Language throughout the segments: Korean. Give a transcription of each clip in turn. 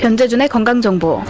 변재준의 건강정보.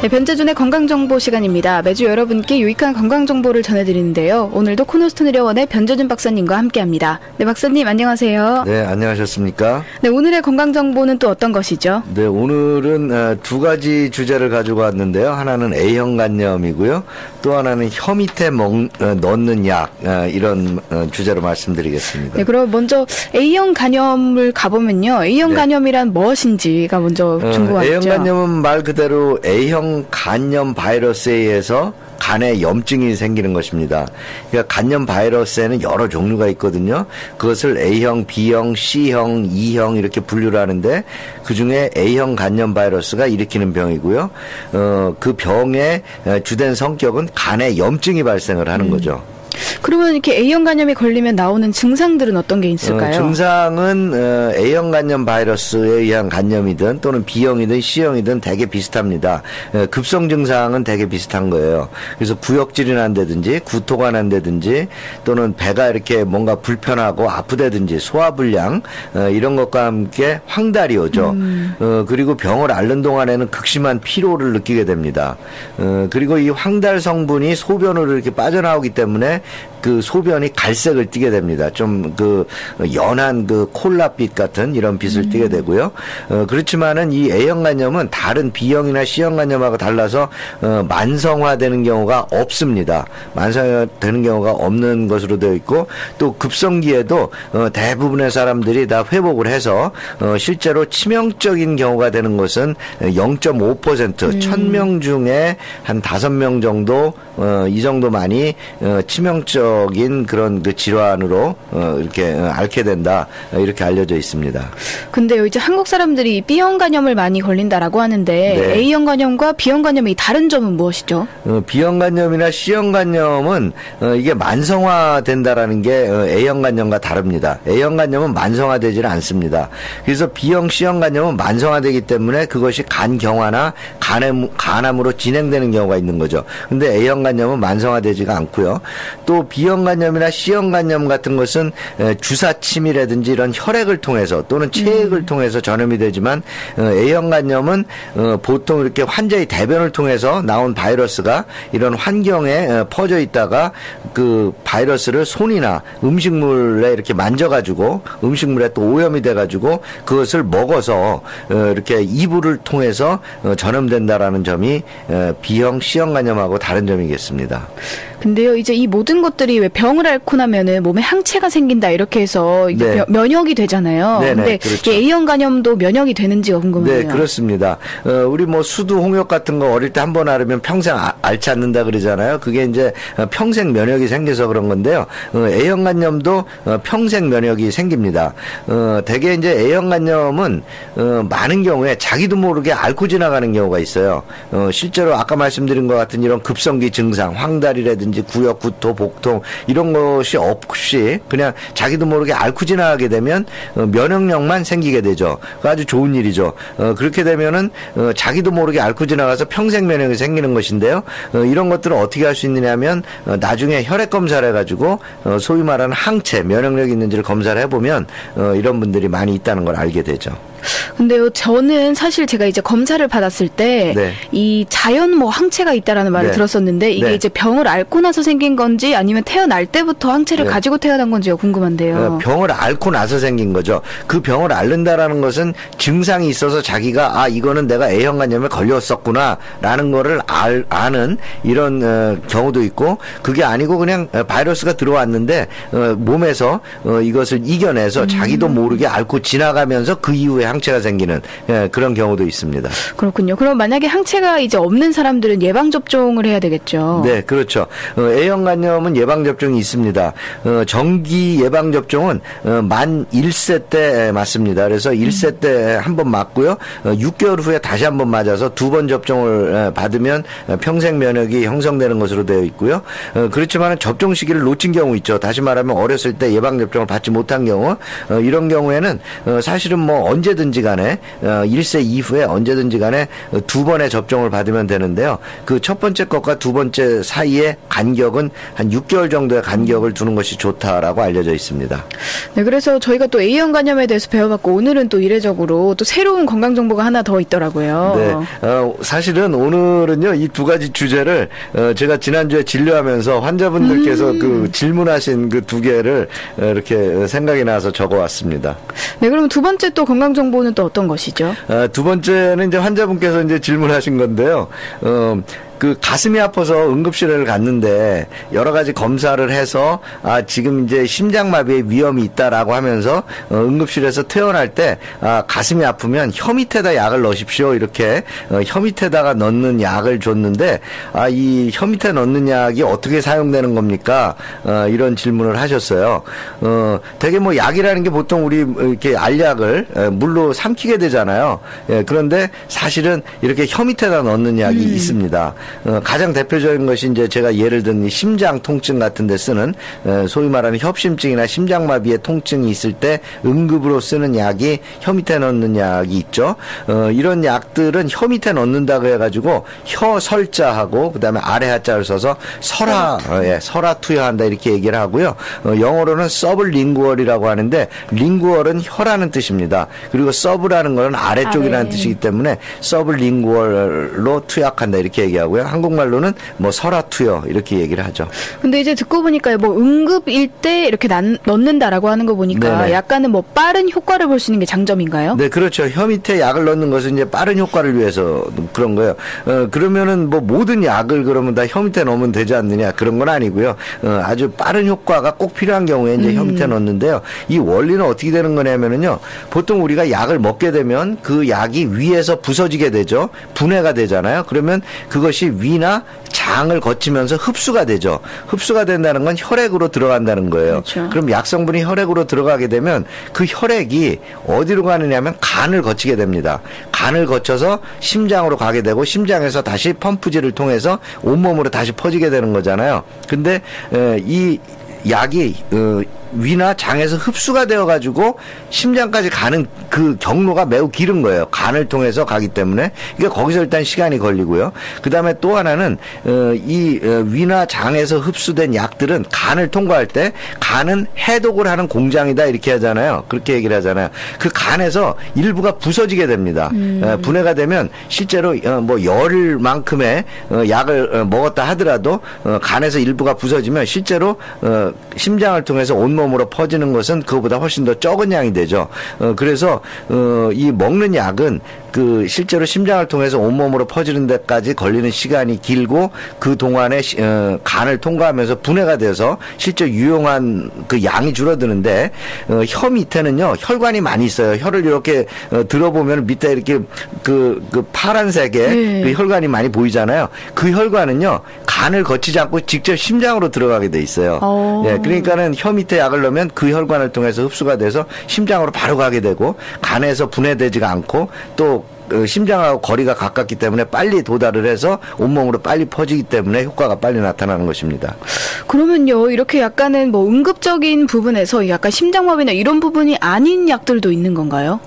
네, 변재준의 건강정보 시간입니다. 매주 여러분께 유익한 건강정보를 전해드리는데요. 오늘도 코노스톤 의료원의 변재준 박사님과 함께합니다. 네, 박사님 안녕하세요. 네, 안녕하셨습니까? 네, 오늘의 건강정보는 또 어떤 것이죠? 네, 오늘은 두 가지 주제를 가지고 왔는데요. 하나는 A형 간염이고요. 또 하나는 혀 밑에 넣는 약, 이런 주제로 말씀드리겠습니다. 네, 그럼 먼저 A형 간염을 가보면요. A형 간염이란 무엇인지가 먼저 궁금하죠. A형 간염은 말 그대로 A형 간염 바이러스에 의해서 간에 염증이 생기는 것입니다. 그러니까 간염 바이러스에는 여러 종류가 있거든요. 그것을 A형, B형, C형, E형 이렇게 분류를 하는데 그중에 A형 간염 바이러스가 일으키는 병이고요. 그 병의 주된 성격은 간에 염증이 발생을 하는 거죠. 그러면 이렇게 A형 간염이 걸리면 나오는 증상들은 어떤 게 있을까요? 증상은 A형 간염 바이러스에 의한 간염이든 또는 B형이든 C형이든 되게 비슷합니다. 급성 증상은 되게 비슷한 거예요. 그래서 구역질이 난다든지 구토가 난다든지 또는 배가 이렇게 뭔가 불편하고 아프다든지 소화불량 이런 것과 함께 황달이 오죠. 그리고 병을 앓는 동안에는 극심한 피로를 느끼게 됩니다. 그리고 이 황달 성분이 소변으로 이렇게 빠져나오기 때문에 그 소변이 갈색을 띠게 됩니다. 좀 그 연한 그 콜라빛 같은 이런 빛을 띠게 되고요. 그렇지만은 이 A형 간염은 다른 B형이나 C형 간염하고 달라서 만성화되는 경우가 없습니다. 만성화되는 경우가 없는 것으로 되어 있고 또 급성기에도 대부분의 사람들이 다 회복을 해서 실제로 치명적인 경우가 되는 것은 0.5% 1000명 중에 한 5명 정도 이 정도만이 치명적인 그런 그 질환으로 이렇게 앓게 된다 이렇게 알려져 있습니다. 근데요 이제 한국 사람들이 B형 간염을 많이 걸린다라고 하는데 네. A형 간염과 B형 간염의 다른 점은 무엇이죠? B형 간염이나 C형 간염은 이게 만성화된다라는 게 A형 간염과 다릅니다. A형 간염은 만성화되지는 않습니다. 그래서 B형, C형 간염은 만성화되기 때문에 그것이 간경화나 간암으로 진행되는 경우가 있는 거죠. 근데 A형 간염은 만성화되지가 않고요. 또 B형 간염이나 C형 간염 같은 것은 주사침이라든지 이런 혈액을 통해서 또는 체액을 통해서 전염이 되지만 A형 간염은 보통 이렇게 환자의 대변을 통해서 나온 바이러스가 이런 환경에 퍼져 있다가 그 바이러스를 손이나 음식물에 이렇게 만져가지고 음식물에 또 오염이 돼가지고 그것을 먹어서 이렇게 이불을 통해서 전염된다라는 점이 B형, C형 간염하고 다른 점이겠습니다. 근데요, 이제 이 모든 것들이 왜 병을 앓고 나면은 몸에 항체가 생긴다 이렇게 해서 이게 네. 면역이 되잖아요. 네네, 근데 그렇죠. A형 간염도 면역이 되는지가 궁금해요. 네, 그렇습니다. 우리 뭐 수두 홍역 같은 거 어릴 때 한 번 앓으면 평생 앓지 않는다 그러잖아요. 그게 이제 평생 면역이 생겨서 그런 건데요. A형 간염도 평생 면역이 생깁니다. 대개 이제 A형 간염은 많은 경우에 자기도 모르게 앓고 지나가는 경우가 있어요. 실제로 아까 말씀드린 것 같은 이런 급성기 증상, 황달이라든지 구역, 구토, 복통 이런 것이 없이 그냥 자기도 모르게 앓고 지나가게 되면 면역력만 생기게 되죠. 아주 좋은 일이죠. 그렇게 되면은 자기도 모르게 앓고 지나가서 평생 면역이 생기는 것인데요. 이런 것들을 어떻게 할 수 있느냐면 나중에 혈액 검사를 해가지고 소위 말하는 항체, 면역력이 있는지를 검사를 해보면 이런 분들이 많이 있다는 걸 알게 되죠. 근데요, 저는 사실 제가 이제 검사를 받았을 때 이 자연 뭐 항체가 있다라는 말을 들었었는데 이게 이제 병을 앓고 나서 생긴 건지 아니면 태어날 때부터 항체를 가지고 태어난 건지가 궁금한데요. 병을 앓고 나서 생긴 거죠. 그 병을 앓는다라는 것은 증상이 있어서 자기가 이거는 내가 A형 간염에 걸렸었구나라는 거를 아는 이런 경우도 있고 그게 아니고 그냥 바이러스가 들어왔는데 몸에서 이것을 이겨내서 자기도 모르게 앓고 지나가면서 그 이후에 항체가 생기는 그런 경우도 있습니다. 그렇군요. 그럼 만약에 항체가 이제 없는 사람들은 예방접종을 해야 되겠죠? 네, 그렇죠. A형 간염은 예방접종이 있습니다. 정기 예방접종은 만 1세 때 맞습니다. 그래서 1세 때 한 번 맞고요. 6개월 후에 다시 한 번 맞아서 2번 접종을 받으면 평생 면역이 형성되는 것으로 되어 있고요. 그렇지만 접종 시기를 놓친 경우 있죠. 다시 말하면 어렸을 때 예방접종을 받지 못한 경우 이런 경우에는 사실은 뭐 언제든 언제든지 간에 1세 이후에 언제든지 간에 2번의 접종을 받으면 되는데요. 그 첫 번째 것과 두 번째 사이에 간격은 한 6개월 정도의 간격을 두는 것이 좋다라고 알려져 있습니다. 네, 그래서 저희가 또 A형 간염에 대해서 배워봤고 오늘은 또 이례적으로 또 새로운 건강 정보가 하나 더 있더라고요. 네, 사실은 오늘은요 이 두 가지 주제를 제가 지난주에 진료하면서 환자분들께서 그 질문하신 그 두 개를 이렇게 생각이 나서 적어왔습니다. 네, 그럼 두 번째 또 건강 정보는 또 어떤 것이죠? 두 번째는 이제 환자분께서 이제 질문하신 건데요. 그 가슴이 아파서 응급실을 갔는데 여러 가지 검사를 해서 지금 이제 심장마비의 위험이 있다라고 하면서 응급실에서 퇴원할 때 가슴이 아프면 혀 밑에다 약을 넣으십시오 이렇게 혀 밑에다가 넣는 약을 줬는데 이 혀 밑에 넣는 약이 어떻게 사용되는 겁니까? 이런 질문을 하셨어요. 되게 뭐 약이라는 게 보통 우리 이렇게 알약을 물로 삼키게 되잖아요. 그런데 사실은 이렇게 혀 밑에다 넣는 약이 있습니다. 가장 대표적인 것이 이제 제가 예를 든 심장 통증 같은 데 쓰는 소위 말하는 협심증이나 심장마비의 통증이 있을 때 응급으로 쓰는 약이 혀 밑에 넣는 약이 있죠. 이런 약들은 혀 밑에 넣는다고 해가지고 혀 설자하고 그다음에 아래 하자를 써서 설화 투여한다 이렇게 얘기를 하고요. 영어로는 서블링구얼이라고 하는데 링구얼은 혀라는 뜻입니다. 그리고 서브라는 것은 아래쪽이라는 뜻이기 때문에 서블링구얼로 투약한다 이렇게 얘기하고요. 한국말로는 뭐 설화투여 이렇게 얘기를 하죠. 근데 이제 듣고 보니까 뭐 응급일 때 이렇게 넣는다라고 하는 거 보니까 네네. 약간은 뭐 빠른 효과를 볼 수 있는 게 장점인가요? 네, 그렇죠. 혀 밑에 약을 넣는 것은 이제 빠른 효과를 위해서 그런 거예요. 그러면은 뭐 모든 약을 그러면 다 혀 밑에 넣으면 되지 않느냐 그런 건 아니고요. 아주 빠른 효과가 꼭 필요한 경우에 이제 혀 밑에 넣는데요. 이 원리는 어떻게 되는 거냐면은요. 보통 우리가 약을 먹게 되면 그 약이 위에서 부서지게 되죠. 분해가 되잖아요. 그러면 그것이 위나 장을 거치면서 흡수가 되죠. 흡수가 된다는 건 혈액으로 들어간다는 거예요. 그렇죠. 그럼 약성분이 혈액으로 들어가게 되면 그 혈액이 어디로 가느냐 하면 간을 거치게 됩니다. 간을 거쳐서 심장으로 가게 되고 심장에서 다시 펌프질을 통해서 온몸으로 다시 퍼지게 되는 거잖아요. 근데 이 약이 위나 장에서 흡수가 되어가지고 심장까지 가는 그 경로가 매우 길은 거예요. 간을 통해서 가기 때문에. 그러니까 거기서 일단 시간이 걸리고요. 그 다음에 또 하나는 이 위나 장에서 흡수된 약들은 간을 통과할 때 간은 해독을 하는 공장이다 이렇게 하잖아요. 그렇게 얘기를 하잖아요. 그 간에서 일부가 부서지게 됩니다. 분해가 되면 실제로 뭐 열만큼의 약을 먹었다 하더라도 간에서 일부가 부서지면 실제로 심장을 통해서 온몸으로 퍼지는 것은 그거보다 훨씬 더 적은 양이 되죠. 그래서 이 먹는 약은 그 실제로 심장을 통해서 온몸으로 퍼지는 데까지 걸리는 시간이 길고 그 동안에 간을 통과하면서 분해가 돼서 실제 유용한 그 양이 줄어드는데 혀 밑에는요 혈관이 많이 있어요. 혀를 이렇게 들어보면 밑에 이렇게 그 파란색의 그 혈관이 많이 보이잖아요. 그 혈관은요 간을 거치지 않고 직접 심장으로 들어가게 돼 있어요. 예, 그러니까는 혀 밑에 약을 넣으면 그 혈관을 통해서 흡수가 돼서 심장으로 바로 가게 되고 간에서 분해되지가 않고 또 심장하고 거리가 가깝기 때문에 빨리 도달을 해서 온몸으로 빨리 퍼지기 때문에 효과가 빨리 나타나는 것입니다. 그러면요, 이렇게 약간은 뭐 응급적인 부분에서 약간 심장마비나 이런 부분이 아닌 약들도 있는 건가요?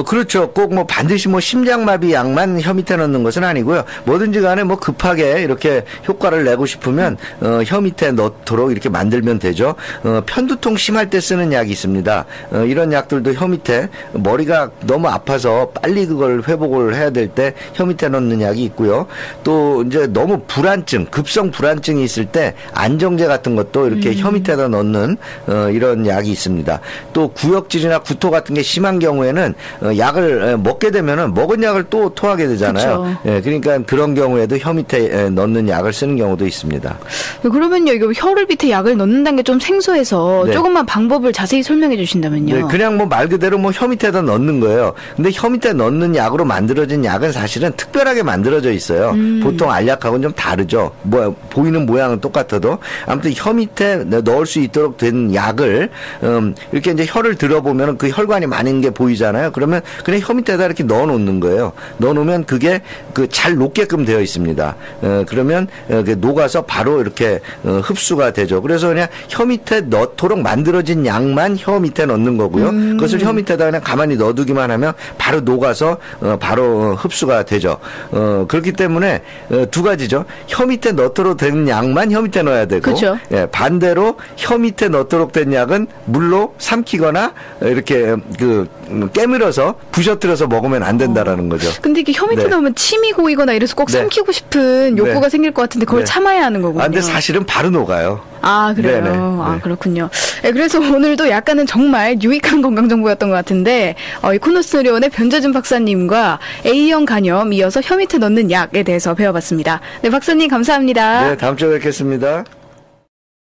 그렇죠. 꼭 뭐 반드시 뭐 심장마비 약만 혀 밑에 넣는 것은 아니고요. 뭐든지 간에 뭐 급하게 이렇게 효과를 내고 싶으면 혀 밑에 넣도록 이렇게 만들면 되죠. 편두통 심할 때 쓰는 약이 있습니다. 이런 약들도 혀 밑에 머리가 너무 아파서 빨리 그걸 회복을 해야 될 때 혀 밑에 넣는 약이 있고요. 또 이제 너무 불안증, 급성 불안증이 있을 때 안정제 같은 것도 이렇게 혀 밑에다 넣는 이런 약이 있습니다. 또 구역질이나 구토 같은 게 심한 경우에는 약을 먹게 되면은 먹은 약을 또 토하게 되잖아요. 예, 그러니까 그런 경우에도 혀 밑에 넣는 약을 쓰는 경우도 있습니다. 그러면요, 이거 혀를 밑에 약을 넣는다는 게 좀 생소해서 조금만 방법을 자세히 설명해 주신다면요. 네, 그냥 뭐 말 그대로 뭐 혀 밑에다 넣는 거예요. 근데 혀 밑에 넣는 약으로 넣고 만들어진 약은 사실은 특별하게 만들어져 있어요. 보통 알약하고는 좀 다르죠. 보이는 모양은 똑같아도 아무튼 혀 밑에 넣을 수 있도록 된 약을 이렇게 이제 혀를 들어보면 그 혈관이 많은 게 보이잖아요. 그러면 그냥 혀 밑에다 이렇게 넣어놓는 거예요. 넣어놓으면 그게 잘 녹게끔 되어 있습니다. 그러면 녹아서 바로 이렇게 흡수가 되죠. 그래서 그냥 혀 밑에 넣도록 만들어진 약만 혀 밑에 넣는 거고요. 그것을 혀 밑에다 그냥 가만히 넣어두기만 하면 바로 녹아서 바로 흡수가 되죠. 그렇기 때문에 두 가지죠. 혀 밑에 넣도록 된 약만 혀 밑에 넣어야 되고, 그렇죠. 예, 반대로 혀 밑에 넣도록 된 약은 물로 삼키거나 이렇게 깨물어서 부셔뜨려서 먹으면 안 된다라는 거죠. 근데 이게 혀 밑에 넣으면 침이 고이거나 이래서 꼭 삼키고 싶은 욕구가 생길 것 같은데 그걸 참아야 하는 거군요. 근데 사실은 바로 녹아요. 아, 그래요? 네네. 아, 그렇군요. 네, 그래서 오늘도 약간은 정말 유익한 건강정보였던 것 같은데, 이 코노스 의료원의 변재준 박사님과 A형 간염 이어서 혀 밑에 넣는 약에 대해서 배워봤습니다. 네, 박사님 감사합니다. 네, 다음 주에 뵙겠습니다.